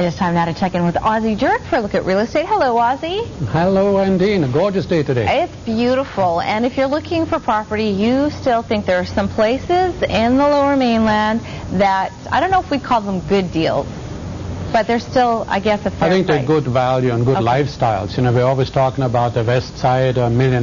It is time now to check in with Ozzie Jurock for a look at real estate. Hello, Ozzie. Hello, Andine. A gorgeous day today. It's beautiful. And if you're looking for property, you still think there are some places in the lower mainland that, I don't know if we call them good deals, but they're still, I guess, a fair I think price. they're good value and good lifestyles. You know, we're always talking about the west side, $1.5 million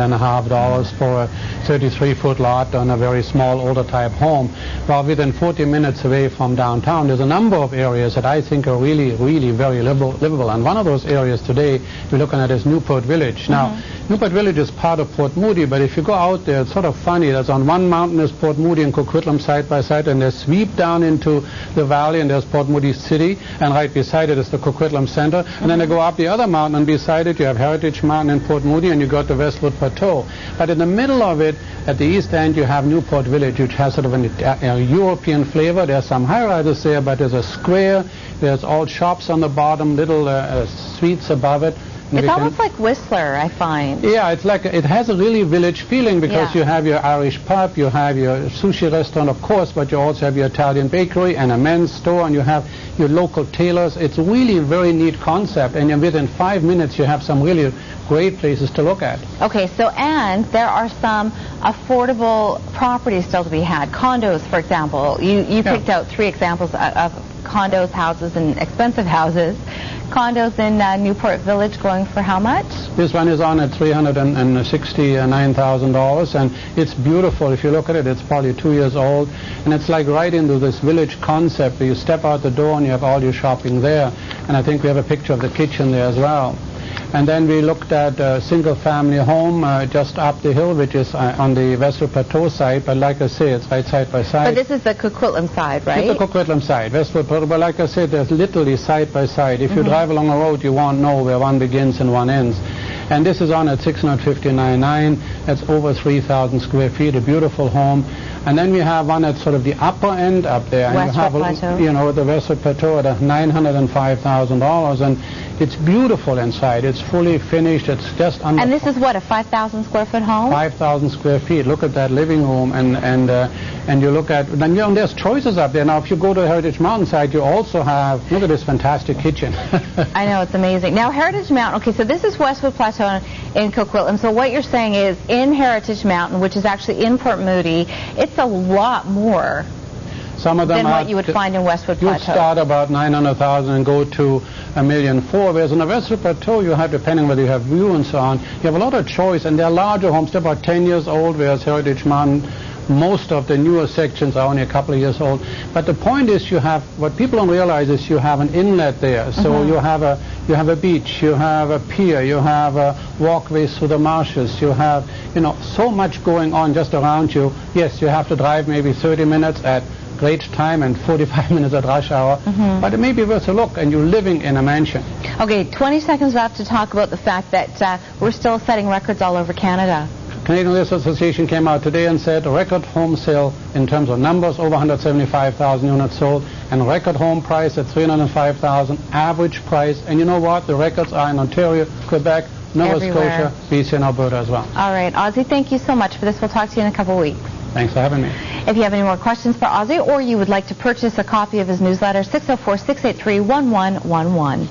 for a 33-foot lot on a very small, older type home. Well, within 40 minutes away from downtown, there's a number of areas that I think are really, really very livable. And one of those areas today we're looking at is Newport Village. Now, Newport Village is part of Port Moody, but if you go out there, it's sort of funny. There's on one mountain is Port Moody and Coquitlam side by side, and they sweep down into the valley, and there's Port Moody City, and right beside it is the Coquitlam Center, and then they go up the other mountain, and beside it you have Heritage Mountain and Port Moody, and you got the Westwood Plateau. But in the middle of it, at the east end, you have Newport Village, which has sort of a European flavor. There's some high-rises there, but there's a square, there's all shops on the bottom, little suites above it. It's almost like Whistler, I find. Yeah, it's like it has a really village feeling because you have your Irish pub, you have your sushi restaurant, of course, but you also have your Italian bakery and a men's store, and you have your local tailors. It's really a very neat concept, and within 5 minutes you have some really great places to look at. Okay, so and there are some affordable properties still to be had. Condos, for example. You picked out 3 examples of condos, houses, and expensive houses. Condos in Newport Village going for how much? This one is on at $369,000, and it's beautiful. If you look at it, it's probably 2 years old, and it's like right into this village concept where you step out the door and you have all your shopping there. And I think we have a picture of the kitchen there as well. And then we looked at a single-family home just up the hill, which is on the Westwood Plateau side. But like I say, it's right side by side. But this is the Coquitlam side, right? It's the Coquitlam side, Westwood Plateau. But like I said, there's literally side by side. If you drive along a road, you won't know where one begins and one ends. And this is on at $659,900. That's over 3,000 square feet, a beautiful home. And then we have one at sort of the upper end up there. Westwood Plateau. You know, the Westwood Plateau at $905,000. And it's beautiful inside. It's fully finished. It's just under. And this is what, a 5,000 square foot home? 5,000 square feet. Look at that living room, and you look at. Then there's choices up there. Now, if you go to the Heritage Mountainside, you also have. Look at this fantastic kitchen. I know, it's amazing. Now, Heritage Mountain. Okay, so this is Westwood Plateau in Coquitlam. So what you're saying is, in Heritage Mountain, which is actually in Port Moody, it's a lot more. Some of them than what you would find in Westwood Plateau. You start about $900,000 and go to $1.4 million. Whereas in the Westwood Plateau, you have, depending whether you have view and so on, you have a lot of choice, and they're larger homes. They're about 10 years old, whereas Heritage Mountain, most of the newer sections are only a couple of years old. But the point is, you have what people don't realize is you have an inlet there. So you have a beach, you have a pier, you have walkways through the marshes, you have so much going on just around you. Yes, you have to drive maybe 30 minutes at great time and 45 minutes at rush hour, but it may be worth a look, and you're living in a mansion. Okay, 20 seconds left to talk about the fact that we're still setting records all over Canada. Canadian Real Estate Association came out today and said a record home sale in terms of numbers, over 175,000 units sold, and record home price at $305,000, average price. And you know what? The records are in Ontario, Quebec, Nova Scotia, BC, and Alberta as well. All right, Ozzie, thank you so much for this. We'll talk to you in a couple of weeks. Thanks for having me. If you have any more questions for Ozzie, or you would like to purchase a copy of his newsletter, 604-683-1111.